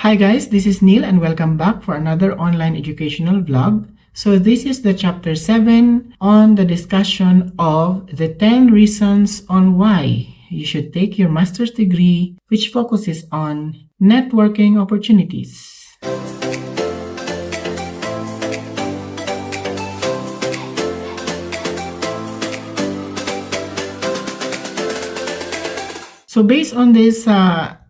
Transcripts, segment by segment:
Hi guys, this is Neil and welcome back for another online educational vlog. So this is the chapter 7 on the discussion of the 10 reasons on why you should take your master's degree, which focuses on networking opportunities. So based on this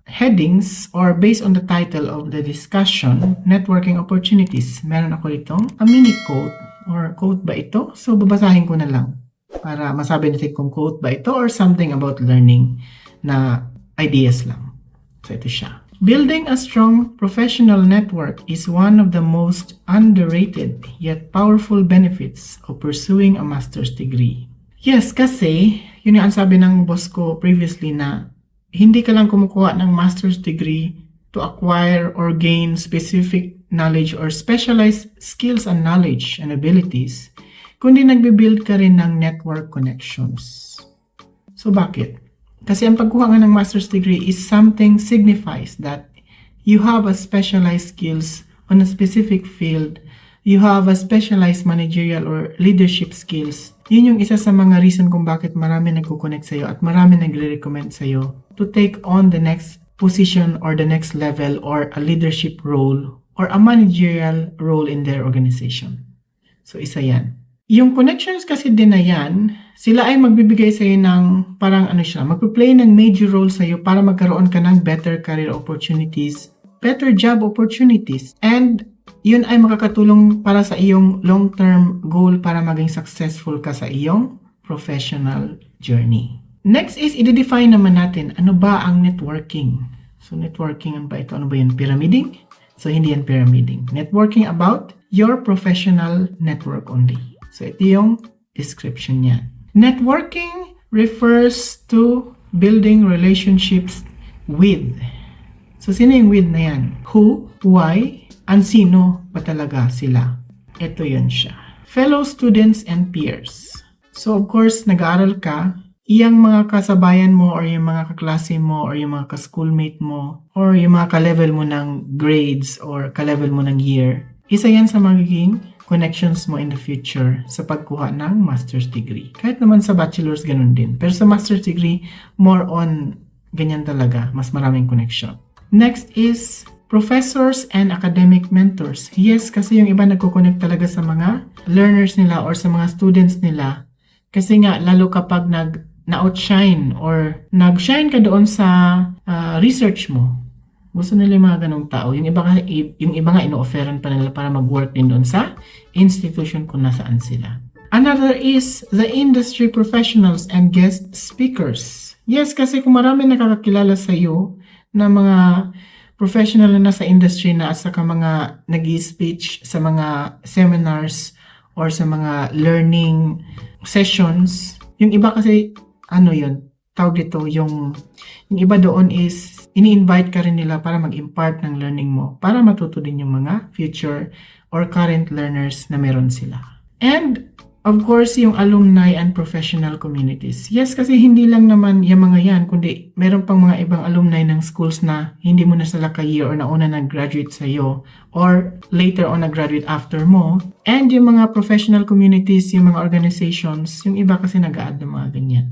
headings or based on the title of the discussion, networking opportunities, meron ako ditong a mini quote or quote ba ito? So babasahin ko na lang para masabi natin kung quote ba ito or something about learning na ideas lang. So ito siya. Building a strong professional network is one of the most underrated yet powerful benefits of pursuing a master's degree. Yes, kasi yun yung sabi ng boss ko previously na hindi ka lang kumukuha ng master's degree to acquire or gain specific knowledge or specialized skills and knowledge and abilities, kundi nagbe-build ka rin ng network connections. So bakit? Kasi ang pagkuha nga ng master's degree is something signifies that you have a specialized skills on a specific field, you have a specialized managerial or leadership skills. Yun yung isa sa mga reason kung bakit marami nagko-connect sa'yo at marami nagre-recommend sa'yo to take on the next position or the next level or a leadership role or a managerial role in their organization. So isa yan. Yung connections kasi din na yan, sila ay magbibigay sa'yo ng parang magpe-play ng major role sa'yo para magkaroon ka ng better career opportunities, better job opportunities, and yun ay makakatulong para sa iyong long-term goal para maging successful ka sa iyong professional journey. Next is, i-define naman natin, ano ba ang networking? So, networking, ano ba ito? Ano ba yun? Pyramiding? So, hindi yan pyramiding. Networking about your professional network only. So, ito yung description niya. Networking refers to building relationships with. So, sino yung with na yan? Who, why, and sino ba talaga sila? Ito yun siya. Fellow students and peers. So, of course, nag-aaral ka, iyang mga kasabayan mo or yung mga kaklase mo or yung mga ka-schoolmate mo or yung mga ka-level mo ng grades or ka-level mo ng year. Isa yan sa magiging connections mo in the future sa pagkuha ng master's degree. Kahit naman sa bachelor's, ganun din. Pero sa master's degree, more on ganyan talaga. Mas maraming connection. Next is professors and academic mentors. Yes, kasi yung iba nagko-connect talaga sa mga learners nila or sa mga students nila. Kasi nga, lalo kapag na-outshine or nag-shine ka doon sa research mo, gusto nila yung mga ganong tao. Yung iba nga ino-offeran pa nila para mag-work din doon sa institution kung nasaan sila. Another is the industry professionals and guest speakers. Yes, kasi kung marami nakakakilala sa iyo na mga professional na nasa industry na at saka mga nag-i-speech sa mga seminars or sa mga learning sessions. Yung iba kasi, tawag dito, yung iba doon is, ini-invite ka rin nila para mag-impart ng learning mo, para matuto din yung mga future or current learners na meron sila. And, of course, yung alumni and professional communities. Yes, kasi hindi lang naman yung mga yan, kundi meron pang mga ibang alumni ng schools na hindi mo na sila ka-year or nauna nag-graduate sa'yo or later on nag-graduate after mo. And yung mga professional communities, yung mga organizations, yung iba kasi nag-a-add ng mga ganyan.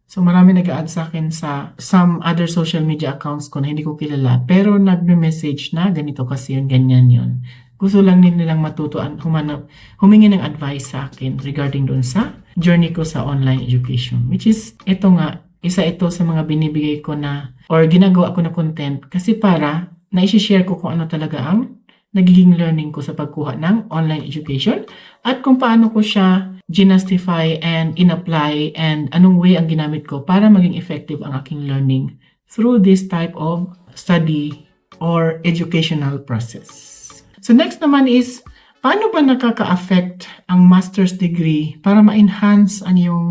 So marami nag-a-add sa akin sa some other social media accounts ko na hindi ko kilala, pero nagme-message na ganito kasi yun, ganyan yun. Gusto lang din nilang matutuan, humingi ng advice sa akin regarding doon sa journey ko sa online education. Which is, ito nga, isa ito sa mga binibigay ko na, or ginagawa ko na content kasi para na-share ko kung ano talaga ang nagiging learning ko sa pagkuha ng online education at kung paano ko siya ginastify and in-apply and anong way ang ginamit ko para maging effective ang aking learning through this type of study or educational process. So next naman is, paano ba nakaka-affect ang master's degree para ma-enhance ang iyong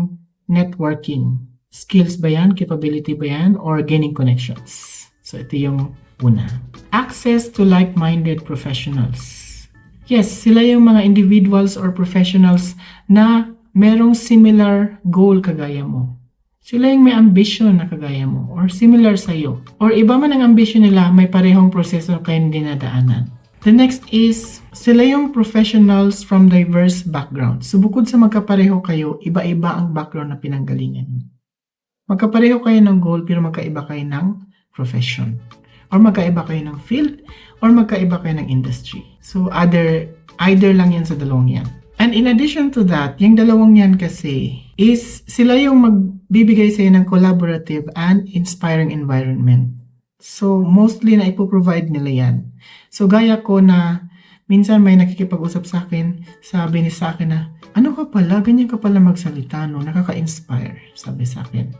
networking? Skills ba yan? Capability ba yan? Or gaining connections? So ito yung una. Access to like-minded professionals. Yes, sila yung mga individuals or professionals na merong similar goal kagaya mo. Sila yung may ambition na kagaya mo or similar sa'yo. Or iba man ang ambition nila, may parehong proseso kayong dinadaanan. The next is, sila yung professionals from diverse backgrounds. So bukod sa magkapareho kayo, iba-iba ang background na pinanggalingan niyo. Magkapareho kayo ng goal pero magkaiba kayo ng profession. Or magkaiba kayo ng field or magkaiba kayo ng industry. So either lang yan sa dalawang yan. And in addition to that, yung dalawang yan kasi is sila yung magbibigay sa'yo ng collaborative and inspiring environment. So mostly na ipoprovide nila yan. So gaya ko na minsan may nakikipag-usap sa akin, sabi ni sa akin na, ano ka pala, ganyan ka pala magsalita, no? Nakaka-inspire, sabi sa akin.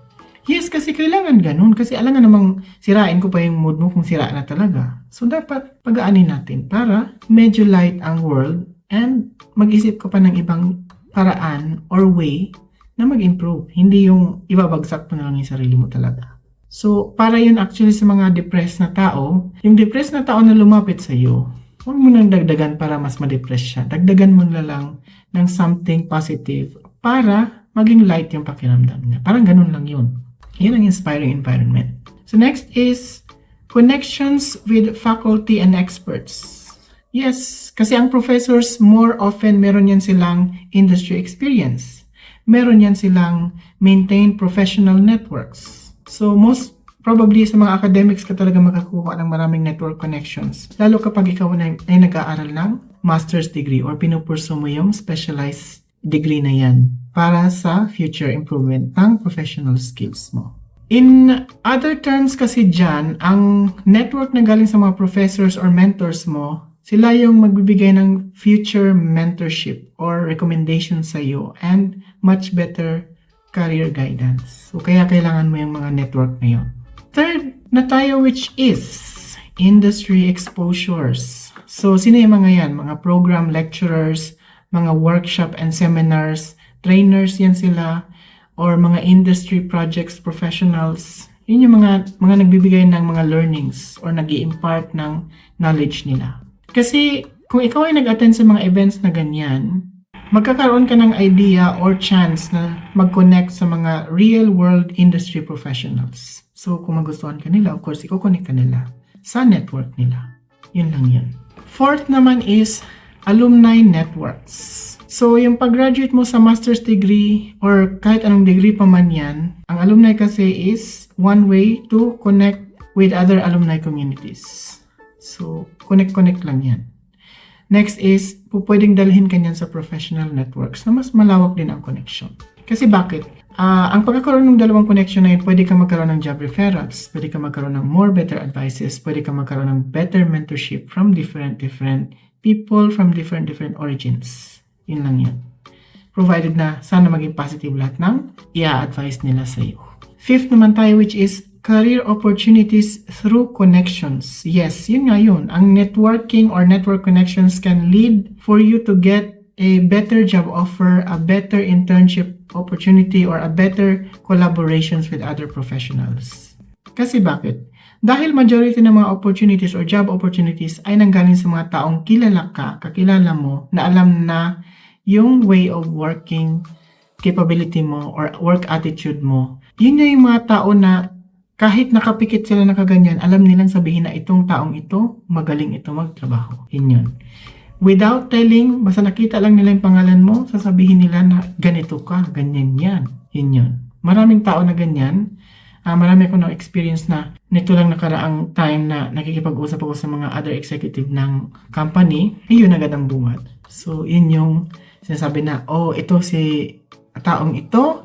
Yes, kasi kailangan ganun. Kasi alam nga namang sirain ko pa yung mood mo kung sira na talaga. So dapat pagaanin natin para medyo light ang world and mag-isip ka pa ng ibang paraan or way na mag-improve. Hindi yung ibabagsak mo na lang yung sarili mo talaga. So, para yun actually sa mga depressed na tao, yung depressed na tao na lumapit sa iyo, huwag mo nang dagdagan para mas ma-depress siya. Dagdagan mo na lang ng something positive para maging light yung pakiramdam niya. Parang ganun lang yun. Yun ang inspiring environment. So, next is connections with faculty and experts. Yes, kasi ang professors more often meron yan silang industry experience. Meron yan silang maintain professional networks. So most probably sa mga academics ka talaga makakuha ng maraming network connections. Lalo kapag ikaw ay nag-aaral ng master's degree or pinupurso mo yung specialized degree na yan para sa future improvement ng professional skills mo. In other terms kasi dyan, ang network na galing sa mga professors or mentors mo, sila yung magbibigay ng future mentorship or recommendation sa iyo and much better career guidance. So, kaya kailangan mo yung mga network na yun. Third na tayo, which is industry exposures. So, sino yung mga yan? Mga program lecturers, mga workshop and seminars, trainers yan sila, or mga industry projects professionals. Yun yung mga nagbibigay ng mga learnings or nag-i-impart ng knowledge nila. Kasi kung ikaw ay nag-attend sa mga events na ganyan, magkakaroon ka ng idea or chance na mag-connect sa mga real-world industry professionals. So kung magustuhan ka nila, of course, i-connect ka nila sa network nila. Yun lang yun. Fourth naman is alumni networks. So yung pag-graduate mo sa master's degree or kahit anong degree pa man yan, ang alumni kasi is one way to connect with other alumni communities. So, connect lang yan. Next is, pwedeng dalhin ka niyan sa professional networks na mas malawak din ang connection. Kasi bakit? Ang pagkakaroon ng dalawang connection na yun, pwede ka magkaroon ng job referrals, pwede ka magkaroon ng more better advices, pwede ka magkaroon ng better mentorship from different people from different origins. Yun lang yun. Provided na sana maging positive lahat ng i-advise nila sa iyo. Fifth naman tayo, which is career opportunities through connections. Yes, yun nga yun. Ang networking or network connections can lead for you to get a better job offer, a better internship opportunity, or a better collaborations with other professionals. Kasi bakit? Dahil majority ng mga opportunities or job opportunities ay nanggaling sa mga taong kilala ka, kakilala mo, na alam na yung way of working capability mo or work attitude mo. Yun na yung mga tao na kahit nakapikit sila na kaganyan, alam nilang sabihin na itong taong ito, magaling ito magtrabaho. Yun. Without telling, basta nakita lang nila yung pangalan mo, sasabihin nila na ganito ka, ganyan yan. Yun. Maraming tao na ganyan. Marami ako na-experience na nito lang nakaraang time na nakikipag-usap ako sa mga other executive ng company, yun agad ang bungat. So, yun yung sinasabi na, ito si taong ito,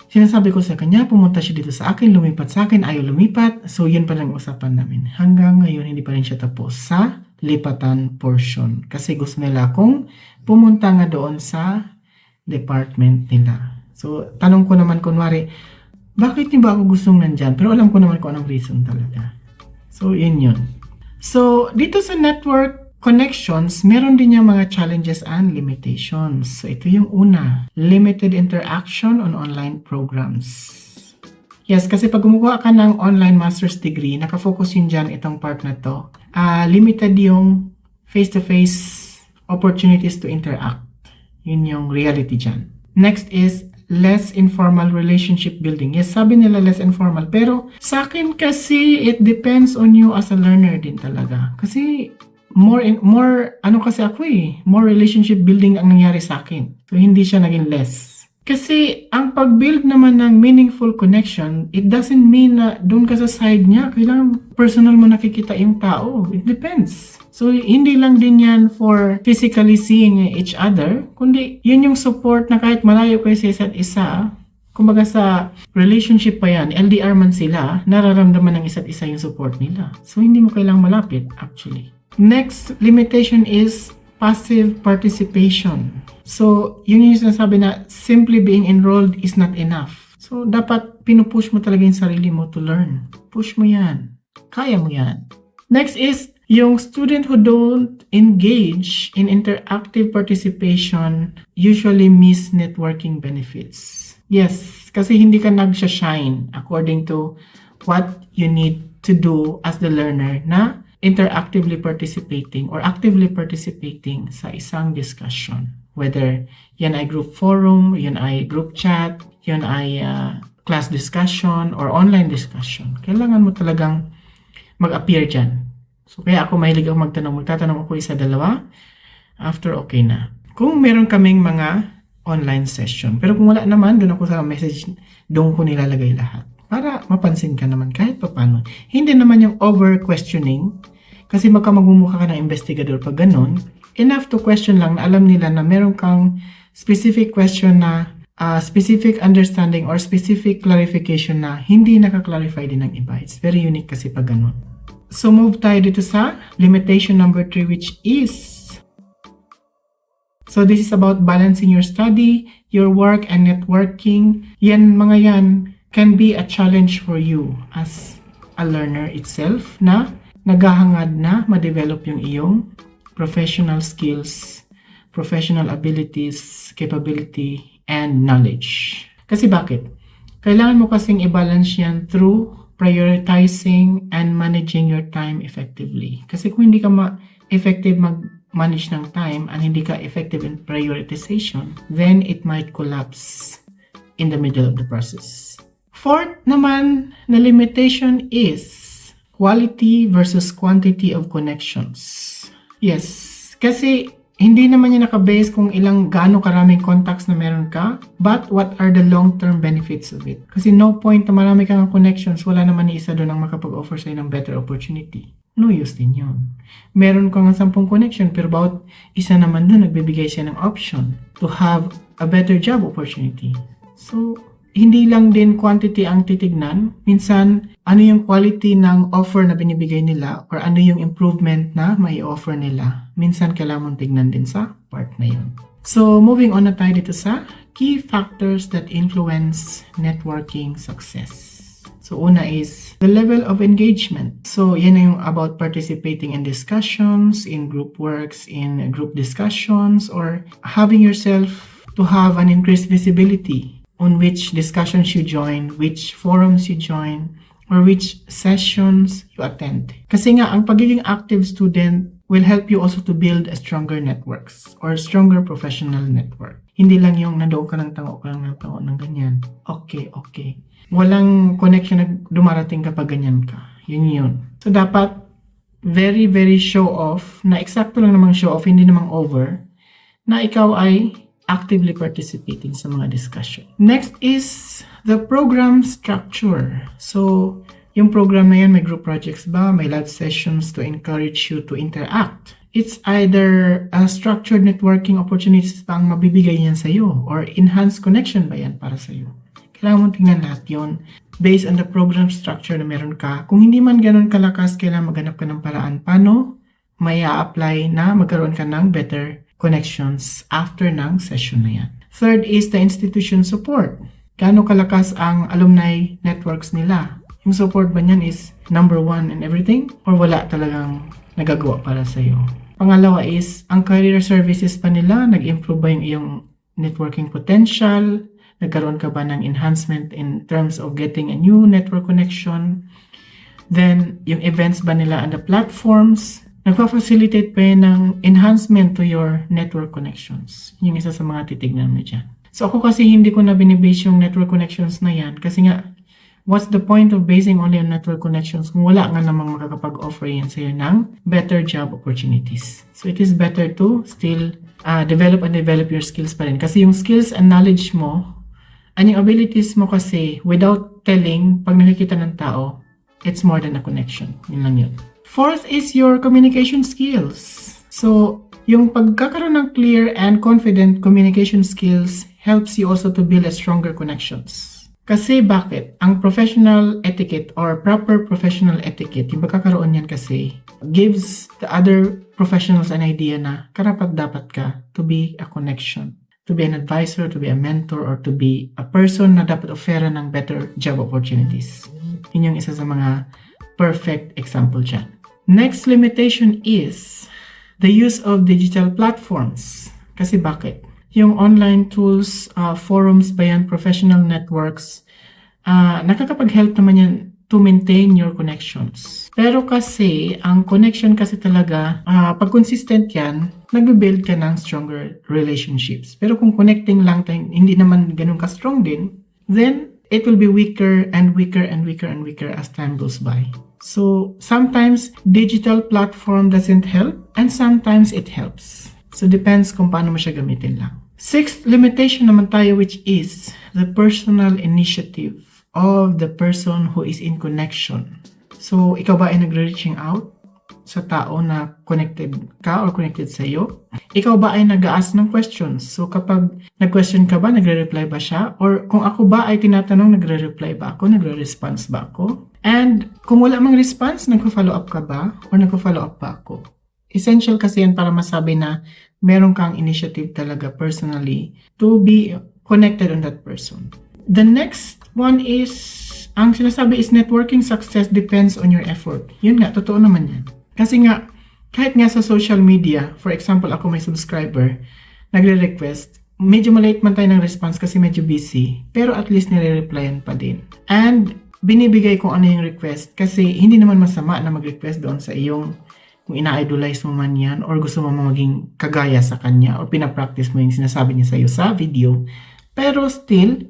sinasabi ko sa kanya, pumunta siya dito sa akin, lumipat sa akin, ayaw lumipat. So, yun pa lang usapan namin. Hanggang ngayon, hindi pa rin siya tapos sa lipatan portion. Kasi gusto nila akong pumunta nga doon sa department nila. So, tanong ko naman kunwari, bakit niyo ba ako gustong nandyan? Pero alam ko naman kung anong reason talaga. So, yun. So, dito sa network connections, meron din yung mga challenges and limitations. So, ito yung una. Limited interaction on online programs. Yes, kasi pag gumukuha ka ng online master's degree, nakafocus yun dyan itong part na to. Limited yung face-to-face opportunities to interact. Yun yung reality dyan. Next is less informal relationship building. Yes, sabi nila less informal. Pero sa akin kasi, it depends on you as a learner din talaga. Kasi more relationship building ang nangyari sa akin. So, hindi siya naging less. Kasi, ang pag-build naman ng meaningful connection, it doesn't mean na doon ka sa side niya, kailangan personal mo nakikita yung tao. It depends. So, hindi lang din yan for physically seeing each other, kundi yun yung support na kahit malayo kayo sa isa't isa, kumbaga sa relationship pa yan, LDR man sila, nararamdaman ng isa't isa yung support nila. So, hindi mo kailangang malapit, actually. Next limitation is passive participation. So, yun yung sinasabi na simply being enrolled is not enough. So, dapat pinupush mo talaga yung sarili mo to learn. Push mo yan. Kaya mo yan. Next is yung student who don't engage in interactive participation usually miss networking benefits. Yes, kasi hindi ka nag-shine according to what you need to do as the learner na interactively participating or actively participating sa isang discussion. Whether yan ay group forum, yan ay group chat, yan ay class discussion or online discussion. Kailangan mo talagang mag-appear dyan. So, kaya ako mahilig ako magtatanong ako isa-dalawa. After, okay na. Kung meron kaming mga online session. Pero kung wala naman, doon ako sa message, doon ko nilalagay lahat. Para mapansin ka naman kahit paano. Hindi naman yung over-questioning. Kasi magmumukha ka ng investigador pag ganun. Enough to question lang na alam nila na meron kang specific question na specific understanding or specific clarification na hindi nakaklarify din ng iba. It's very unique kasi pag ganun. So move tayo dito sa limitation number 3, which is, so this is about balancing your study, your work, and networking. Mga yan can be a challenge for you as a learner itself na naghahangad na ma-develop yung iyong professional skills, professional abilities, capability, and knowledge. Kasi bakit? Kailangan mo kasing i-balance yan through prioritizing and managing your time effectively. Kasi kung hindi ka effective mag-manage ng time and hindi ka effective in prioritization, then it might collapse in the middle of the process. Fourth naman na limitation is quality versus quantity of connections. Yes, kasi hindi naman niya nakabase kung gaano karaming contacts na meron ka, but what are the long-term benefits of it? Kasi no point na marami kang connections, wala naman ni isa doon ang makapag-offer sa'yo ng better opportunity. No use din yun. Meron kang 10 connection, pero bawat isa naman doon nagbibigay siya ng option to have a better job opportunity. So, hindi lang din quantity ang titignan. Minsan, ano yung quality ng offer na binibigay nila or ano yung improvement na may offer nila. Minsan, kailangan mong tignan din sa part na yun. So, moving on na tayo dito sa key factors that influence networking success. So, una is the level of engagement. So, yan na yung about participating in discussions, in group works, in group discussions, or having yourself to have an increased visibility on which discussions you join, which forums you join, or which sessions you attend. Kasi nga, ang pagiging active student will help you also to build a stronger networks or stronger professional network. Hindi lang yung nandoon ka ng tango ng ganyan. Okay. Walang connection na dumarating kapag ganyan ka. Yun. So, dapat very, very show off, na eksakto lang namang show off, hindi namang over, na ikaw ay actively participating sa mga discussion. Next is the program structure. So, yung program na yan, may group projects ba? May live sessions to encourage you to interact. It's either a structured networking opportunities ba ang mabibigay yan sa'yo or enhanced connection ba yan para sa'yo? Kailangan mo tingnan lahat yun based on the program structure na meron ka. Kung hindi man ganun kalakas, kailangan maghanap ka ng paraan paano may a-apply na magkaroon ka ng better connections after ng session na yan. Third is the institution support. Gaano kalakas ang alumni networks nila? Yung support ba niyan is number 1 in everything? Or wala talagang nagagawa para sa'yo? Pangalawa is, ang career services pa nila, nag-improve ba yung iyong networking potential? Nagkaroon ka ba ng enhancement in terms of getting a new network connection? Then, yung events ba nila and the platforms? Nagpa-facilitate pa yun ng enhancement to your network connections. Yung isa sa mga titignan mo dyan. So ako kasi hindi ko na binibase yung network connections na yan kasi nga, what's the point of basing only on network connections kung wala nga namang makakapag-offer yan sa'yo ng better job opportunities. So it is better to still develop your skills pa rin. Kasi yung skills and knowledge mo, and yung abilities mo kasi, without telling, pag nakikita ng tao, it's more than a connection. Yun lang yun. Fourth is your communication skills. So, yung pagkakaroon ng clear and confident communication skills helps you also to build a stronger connections. Kasi bakit? Ang professional etiquette or proper professional etiquette, yung pagkakaroon yan kasi, gives the other professionals an idea na karapat-dapat ka to be a connection, to be an advisor, to be a mentor, or to be a person na dapat offeran ng better job opportunities. Yun yung isa sa mga perfect example dyan. Next limitation is the use of digital platforms. Kasi bakit? Yung online tools, forums ba yan, professional networks, nakakapag-help naman yan to maintain your connections. Pero kasi, ang connection kasi talaga, pag consistent yan, nagbe-build ka ng stronger relationships. Pero kung connecting lang tayo, hindi naman ganun ka-strong din, then it will be weaker and weaker and weaker and weaker as time goes by. So, sometimes digital platform doesn't help and sometimes it helps. So, depends kung paano mo siya gamitin lang. Sixth limitation naman tayo, which is the personal initiative of the person who is in connection. So, ikaw ba ay nagre-reaching out sa tao na connected ka or connected sa iyo? Ikaw ba ay nag-a-ask ng questions? So, kapag nag-question ka ba, nagre-reply ba siya? Or kung ako ba ay tinatanong, nagre-reply ba ako? Nagre-response ba ako? And kung wala mang response, nagpo-follow up ka ba? Or nagpo-follow up ba ako? Essential kasi yan para masabi na meron kang initiative talaga personally to be connected on that person. The next one is, ang sinasabi is networking success depends on your effort. Yun nga, totoo naman yan. Kasi nga, kahit nga sa social media, for example, ako may subscriber, nagre-request, medyo malate man tayo ng response kasi medyo busy, pero at least nire-replyan pa din. And binibigay ko ano yung request kasi hindi naman masama na mag-request doon sa iyong kung ina-idolize mo man yan or gusto mo maging kagaya sa kanya or pinapractice mo yung sinasabi niya sa iyo sa video. Pero still,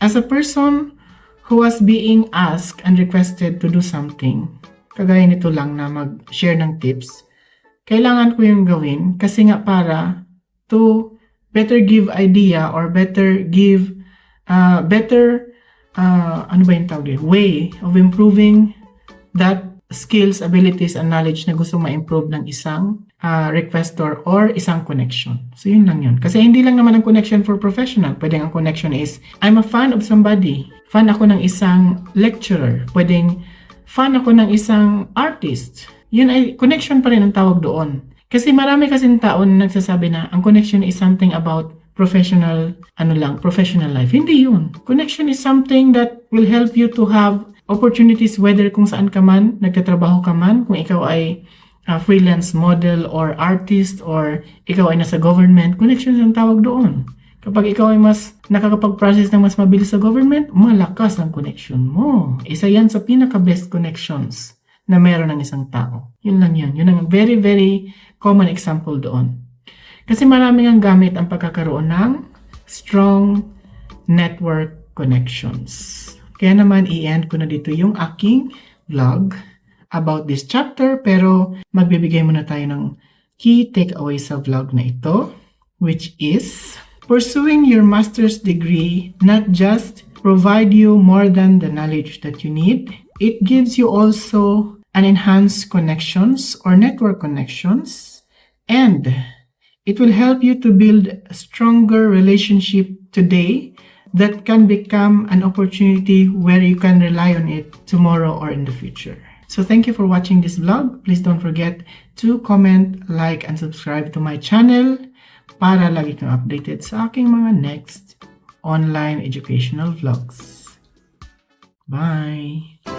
as a person who was being asked and requested to do something, kagaya nito lang na mag-share ng tips, kailangan ko yung gawin kasi nga para to better give idea or better give way of improving that skills, abilities, and knowledge na gusto ma-improve ng isang requestor or isang connection. So, yun lang yun. Kasi hindi lang naman ang connection for professional. Pwedeng ang connection is, I'm a fan of somebody. Fan ako ng isang lecturer. Pwedeng fan ako ng isang artist. Yun ay connection pa rin ang tawag doon. Kasi marami kasing tao na nagsasabi na ang connection is something about professional life. Hindi yun. Connection is something that will help you to have opportunities whether kung saan ka man, nagtatrabaho ka man, kung ikaw ay freelance model or artist or ikaw ay nasa government, connections ang tawag doon. Kapag ikaw ay mas nakakapag-process ng mas mabilis sa government, malakas ang connection mo. Isa yan sa pinaka-best connections na meron ng isang tao. Yun lang yun. Yun ang very, very common example doon. Kasi maraming ang gamit ang pagkakaroon ng strong network connections. Kaya naman, i-end ko na dito yung aking vlog about this chapter, pero magbibigay muna tayo ng key takeaway sa vlog na ito, which is, pursuing your master's degree not just provide you more than the knowledge that you need, it gives you also an enhanced connections or network connections, and it will help you to build a stronger relationship today that can become an opportunity where you can rely on it tomorrow or in the future. So thank you for watching this vlog. Please don't forget to comment, like, and subscribe to my channel para lagi kang updated sa aking mga next online educational vlogs. Bye!